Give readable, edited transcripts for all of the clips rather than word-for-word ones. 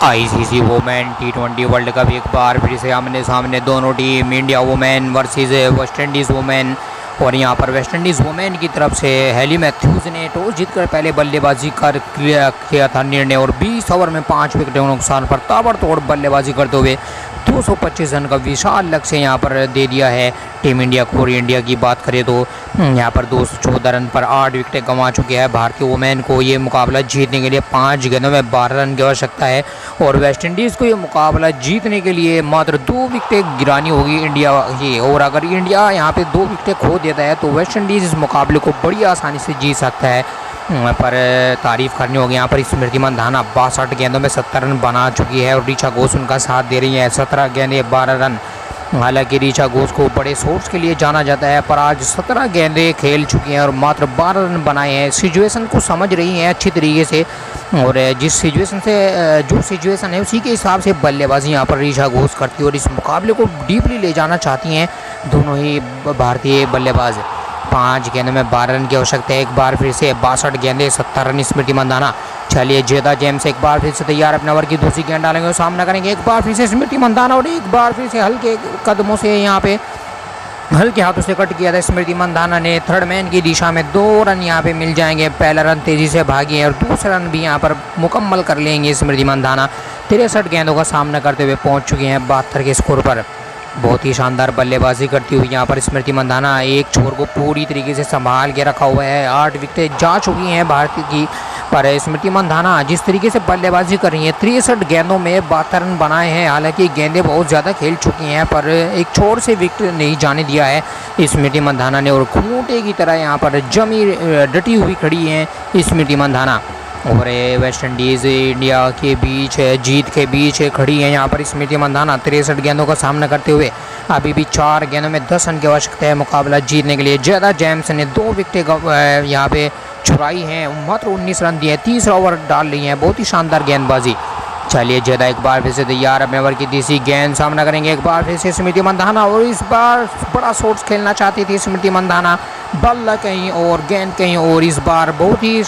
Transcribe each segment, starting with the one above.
ICC women टी20 world cup एक बार फिर से आमने सामने दोनों team India women versus West Indies women. और यहाँ पर वेस्ट इंडीज़ वुमेन की तरफ से हेली मैथ्यूज़ ने टॉस जीतकर पहले बल्लेबाजी कर किया था निर्णय और 20 ओवर में 5 विकेटों के नुकसान पर ताबड़तोड़ बल्लेबाजी करते हुए 225 रन का विशाल लक्ष्य यहाँ पर दे दिया है टीम इंडिया को। और इंडिया की बात करें तो यहाँ पर 214 रन पर 8 विकेटें गंवा चुके हैं भारतीय वुमेन को। ये मुकाबला जीतने के लिए 5 गेंदों में 12 रन की आवश्यकता है और वेस्ट इंडीज़ को ये मुकाबला जीतने के लिए मात्र 2 विकेटें गिरानी होगी इंडिया की। और अगर इंडिया यहाँ पे 2 विकेटें खो देता है तो वेस्ट इंडीज़ इस मुकाबले को बड़ी आसानी से जीत सकता है। पर तारीफ़ करनी होगी यहाँ पर स्मृति मंधाना 62 गेंदों में 70 रन बना चुकी है और ऋचा घोष उनका साथ दे रही है। 17 गेंदें 12 रन। हालांकि ऋचा घोष को बड़े शॉट्स के लिए जाना जाता है पर आज 17 गेंदें खेल चुकी हैं और मात्र 12 रन बनाए हैं। सिचुएशन को समझ रही हैं अच्छी तरीके से और जिस सिचुएशन से जो सिचुएशन है उसी के हिसाब से बल्लेबाजी यहाँ पर ऋचा घोष करती है और इस मुकाबले को डीपली ले जाना चाहती हैं दोनों ही भारतीय बल्लेबाज। 5 गेंदों में 12 रन की आवश्यकता है। एक बार फिर से 62 गेंदें 70 रन स्मृति मंधाना। चलिए जेदा जेम्स एक बार फिर से तैयार अपने ओवर की दूसरी गेंद डालेंगे और सामना करेंगे एक बार फिर से स्मृति मंधाना और एक बार फिर से हल्के कदमों से यहाँ पे हल्के हाथों से कट किया था स्मृति मंधाना ने। थर्ड मैन की दिशा में 2 रन यहाँ पे मिल जाएंगे। पहला रन तेजी से भागी है और दूसरा रन भी यहाँ पर मुकम्मल कर लेंगे स्मृति मंधाना। 63 गेंदों का सामना करते हुए पहुँच चुके हैं 72 के स्कोर पर। बहुत ही शानदार बल्लेबाजी करती हुई यहाँ पर स्मृति मंधाना एक छोर को पूरी तरीके से संभाल के रखा हुआ है। 8 विकेटें जा चुकी हैं भारतीय की पर स्मृति मंधाना जिस तरीके से बल्लेबाजी कर रही है 63 गेंदों में 72 रन बनाए हैं। हालांकि गेंदें बहुत ज़्यादा खेल चुकी हैं पर एक छोर से विकेट नहीं जाने दिया है स्मृति मंधाना ने और खूंटे की तरह यहाँ पर जमी डटी हुई खड़ी हैं स्मृति मंधाना। और वेस्ट इंडीज़ इंडिया के बीच जीत के बीच खड़ी है यहाँ पर स्मृति मंधाना 63 गेंदों का सामना करते हुए। अभी भी 4 गेंदों में 10 रन की आवश्यकता है मुकाबला जीतने के लिए। जेदा जेम्स ने 2 विकेटें यहाँ पे छुड़ाई हैं, मात्र 19 रन दिए, 30 ओवर डाल रही हैं। बहुत ही शानदार गेंदबाजी। चलिए जेदा एक बार फिर से तैयार अपने ओवर की तीसरी गेंद सामना करेंगे एक बार फिर से स्मृति मंधाना और इस बार बड़ा शॉट्स खेलना चाहती थी स्मृति मंधाना। बल्ला कहीं और गेंद कहीं और इस बार बहुत ही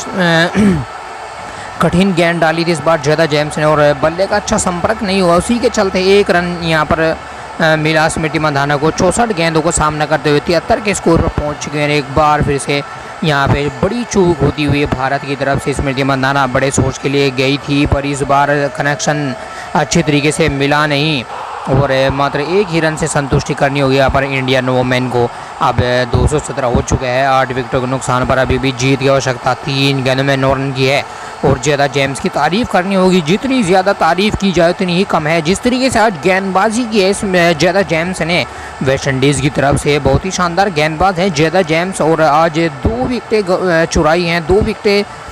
कठिन गेंद डाली थी इस बार जेदा जेम्स ने और बल्ले का अच्छा संपर्क नहीं हुआ। उसी के चलते 1 रन यहाँ पर मिला स्मृति मंधाना को। 64 गेंदों को सामना करते हुए 73 के स्कोर पर पहुँच चुके हैं। एक बार फिर से यहाँ पे बड़ी चूक होती हुई भारत की तरफ से स्मृति मंधाना बड़े सोच के लिए गई थी पर इस बार कनेक्शन अच्छी तरीके से मिला नहीं और मात्र 1 ही रन से संतुष्टि करनी होगी यहाँ पर इंडियन वुमेन को। अब 217 हो चुका है। 8 विकेटों के नुकसान पर अभी भी जीत की आवश्यकता 3 गेंदों में 9 रन की है। और जेदा जेम्स की तारीफ़ करनी होगी, जितनी ज़्यादा तारीफ़ की जाए उतनी ही कम है। जिस तरीके से आज गेंदबाजी की है इसमें जेदा जेम्स ने वेस्ट इंडीज़ की तरफ से बहुत ही शानदार गेंदबाज है जेदा जेम्स और आज 2 विकेटें चुराई हैं, 2 विकेटें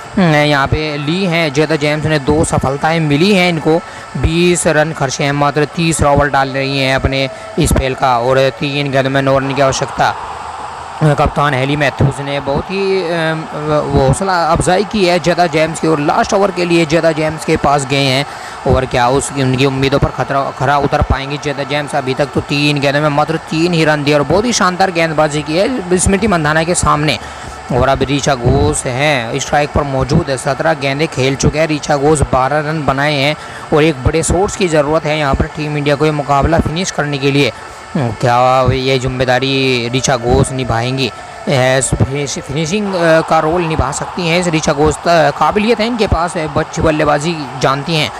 यहाँ पे ली हैं जेदा जेम्स ने। 2 सफलताएं मिली हैं इनको। 20 रन खर्चे हैं, मात्र 30 ओवर डाल रही हैं अपने स्पेल का और 3 गेंदों में 9 रन की आवश्यकता। कप्तान हेली मैथ्यूज़ ने बहुत ही हौसला अफजाई की है जेदा जेम्स की और लास्ट ओवर के लिए जेदा जेम्स के पास गए हैं और क्या उनकी उम्मीदों पर खरा उतर पाएंगी जेदा जेम्स। अभी तक तो 3 गेंदों में मात्र 3 ही रन दिए और बहुत ही शानदार गेंदबाजी की है स्मृति मंधाना के सामने। और अब ऋचा घोष हैं स्ट्राइक पर मौजूद है। 17 गेंदें खेल चुके हैं ऋचा घोष, 12 रन बनाए हैं और एक बड़े शॉट्स की ज़रूरत है यहाँ पर टीम इंडिया को ये मुकाबला फिनिश करने के लिए। क्या ये जिम्मेदारी ऋचा घोष निभाएंगी? फिनिशिंग का रोल निभा सकती हैं इस ऋचा घोष, काबिलियत है इनके पास, बच्ची बल्लेबाजी जानती हैं।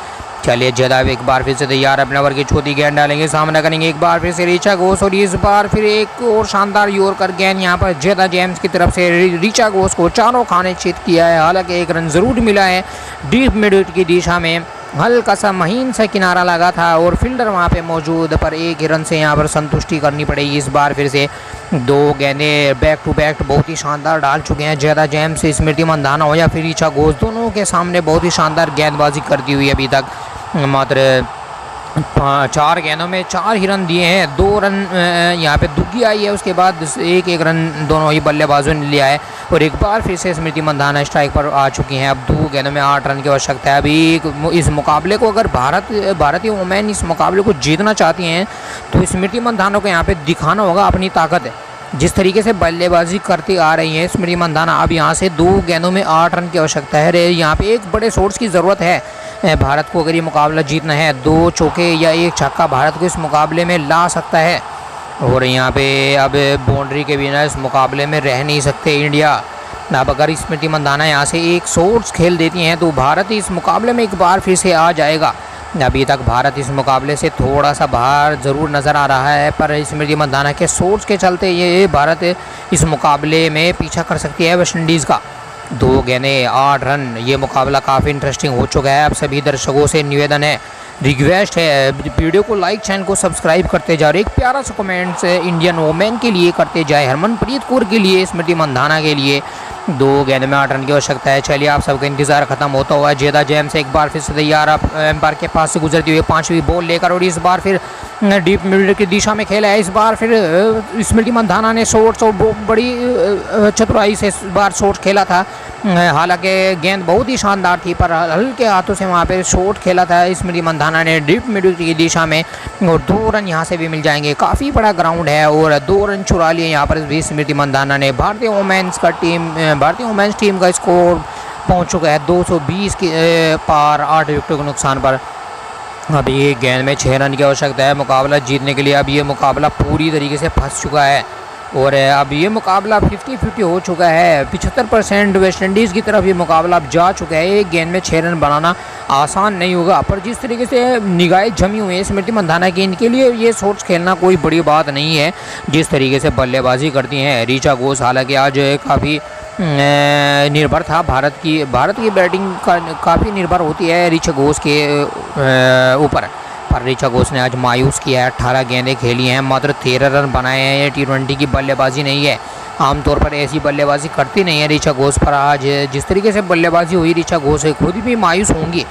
चलिए जेदा एक बार फिर से तैयार अपने ओवर की छोटी गेंद डालेंगे, सामना करेंगे एक बार फिर से ऋचा घोष और इस बार फिर एक और शानदार यॉर्कर गेंद यहाँ पर जेदा जेम्स की तरफ से ऋचा घोष को चारों खाने चित किया है। हालांकि 1 रन ज़रूर मिला है डीप मिड की दिशा में, हल्का सा महीन सा किनारा लगा था और फील्डर वहाँ पे मौजूद पर 1 ही रन से यहाँ पर संतुष्टि करनी पड़ेगी। इस बार फिर से 2 गेंदें बैक टू बैक बहुत ही शानदार डाल चुके हैं जेदा जेम्स। स्मृति मंधाना हो या फिर ऋचा घोष, दोनों के सामने बहुत ही शानदार गेंदबाजी करती हुई अभी तक मात्र 4 गेंदों में 4 ही रन दिए हैं। 2 रन यहाँ पे दुग्गी आई है, उसके बाद 1 रन दोनों ही बल्लेबाजों ने लिया है और एक बार फिर से स्मृति मंधाना स्ट्राइक पर आ चुकी हैं। अब 2 गेंदों में 8 रन की आवश्यकता है। अभी इस मुकाबले को अगर भारतीय वुमेन इस मुकाबले को जीतना चाहती हैं तो स्मृति मंधाना को यहाँ पे दिखाना होगा अपनी ताकत। जिस तरीके से बल्लेबाजी करती आ रही है स्मृति मंधाना, अब यहाँ से 2 गेंदों में 8 रन की आवश्यकता है। यहाँ पे एक बड़े शॉट्स की ज़रूरत है भारत को, अगर ये मुकाबला जीतना है। 2 चौके या 1 छक्का भारत को इस मुकाबले में ला सकता है, और यहाँ पे अब बाउंड्री के बिना इस मुकाबले में रह नहीं सकते इंडिया। अब अगर स्मृति मंधाना यहाँ से एक शॉट्स खेल देती हैं तो भारत इस मुकाबले में एक बार फिर से आ जाएगा। अभी तक भारत इस मुकाबले से थोड़ा सा बाहर ज़रूर नज़र आ रहा है, पर स्मृति मंधाना के शॉट्स के चलते ये भारत इस मुकाबले में पीछा कर सकती है वेस्ट इंडीज़ का। 2 गेंदें 8 रन, ये मुकाबला काफ़ी इंटरेस्टिंग हो चुका है। अब सभी दर्शकों से निवेदन है, रिक्वेस्ट है, वीडियो को लाइक, चैनल को सब्सक्राइब करते जाओ, एक प्यारा सा कमेंट्स इंडियन वोमेन के लिए करते जाए, हरमनप्रीत कौर के लिए, स्मृति मंधाना के लिए। 2 गेंद में 8 रन की आवश्यकता है। चलिए आप सबका इंतजार खत्म होता हुआ जेदा जेम्स एक बार फिर से तैयार, अब एम्पायर के पास से गुजरती हुई 5वीं बॉल लेकर, और इस बार फिर डीप मिड की दिशा में खेला है। इस बार फिर स्मृति मंधाना ने शॉट्स और बड़ी चतुराई से इस बार शॉट खेला था। हालांकि गेंद बहुत ही शानदार थी, पर हल्के हाथों से वहाँ पे शॉट खेला था स्मृति मंधाना ने डीप मिड की दिशा में, और 2 रन यहाँ से भी मिल जाएंगे। काफ़ी बड़ा ग्राउंड है और 2 रन चुरा लिए यहाँ पर भी स्मृति मंधाना ने। भारतीय वुमेन्स टीम का स्कोर पहुँच चुका है 220 के पार 8 विकेटों के नुकसान पर। अब ये गेंद में 6 रन की आवश्यकता है मुकाबला जीतने के लिए। अब ये मुकाबला पूरी तरीके से फंस चुका है, और अब ये मुकाबला 50-50 हो चुका है। 75% वेस्ट इंडीज़ की तरफ ये मुकाबला अब जा चुका है। एक गेंद में 6 रन बनाना आसान नहीं होगा, पर जिस तरीके से निगाहें जमी हुई है स्मृति मंधाना की, इनके लिए ये शॉट्स खेलना कोई बड़ी बात नहीं है। जिस तरीके से बल्लेबाजी करती हैं ऋचा घोष, हालांकि आज काफ़ी निर्भर था भारत की बैटिंग काफ़ी निर्भर होती है ऋचा घोष के ऊपर, पर ऋचा घोष ने आज मायूस किया है। 18 गेंदें खेली हैं, मात्र 13 रन बनाए हैं। ये T20 की बल्लेबाजी नहीं है, आमतौर पर ऐसी बल्लेबाजी करती नहीं है ऋचा घोष, पर आज जिस तरीके से बल्लेबाजी हुई ऋचा घोष खुद भी मायूस होंगी।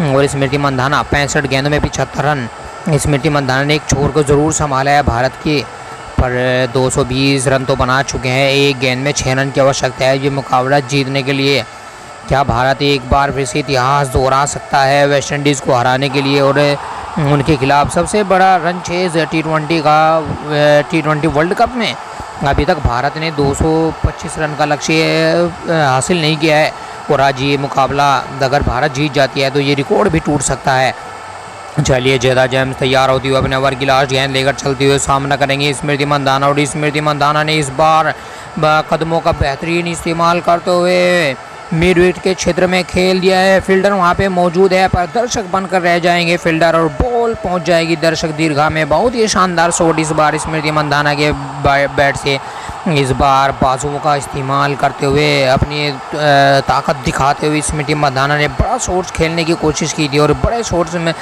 और स्मृति मंधाना 65 गेंदों में 75 रन। स्मृति मंधाना ने एक छोर को ज़रूर संभाला है भारत के, पर 220 रन तो बना चुके हैं। एक गेंद में 6 रन की आवश्यकता है ये मुकाबला जीतने के लिए। क्या भारत एक बार फिर से इतिहास दोहरा सकता है वेस्ट इंडीज़ को हराने के लिए, और उनके खिलाफ सबसे बड़ा run chase T20 world cup में? अभी तक भारत ने 225 रन का लक्ष्य हासिल नहीं किया है, और आज ये मुकाबला अगर भारत जीत जाती है तो ये रिकॉर्ड भी टूट सकता है। चलिए जेदा जेम्स तैयार होती हुई अपने ओवर की लास्ट गेंद लेकर चलते हुए सामना करेंगे स्मृति मंधाना, और स्मृति मंधाना ने इस बार कदमों का बेहतरीन इस्तेमाल करते हुए मिड विकेट के क्षेत्र में खेल दिया है। फील्डर वहां पे मौजूद है, पर दर्शक बनकर रह जाएंगे फील्डर, और बॉल पहुंच जाएगी दर्शक दीर्घा में। बहुत ही शानदार शॉट इस बार स्मृति मंधाना के बैट से। इस बार बाजुओं का इस्तेमाल करते हुए अपनी ताकत दिखाते हुए स्मृति मंधाना ने बड़ा शॉट्स खेलने की कोशिश की थी, और बड़े शॉट्स में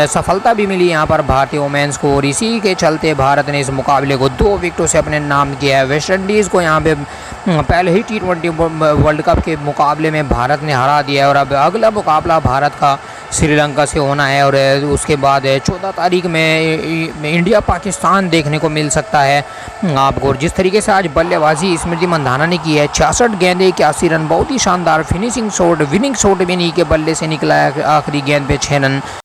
सफलता भी मिली यहाँ पर भारतीय वुमेन्स को, और इसी के चलते भारत ने इस मुकाबले को 2 विकेटों से अपने नाम किया है। वेस्ट इंडीज़ को यहाँ पे पहले ही T20 वर्ल्ड कप के मुकाबले में भारत ने हरा दिया है, और अब अगला मुकाबला भारत का श्रीलंका से होना है, और उसके बाद 14 तारीख में इंडिया पाकिस्तान देखने को मिल सकता है आपको। जिस तरीके से आज बल्लेबाजी स्मृति मंधाना ने की है, 66 गेंदें 81 रन, बहुत ही शानदार फिनिशिंग शॉट, विनिंग शॉट भी नहीं के बल्ले से निकला है। आखिरी गेंद पे 6 रन।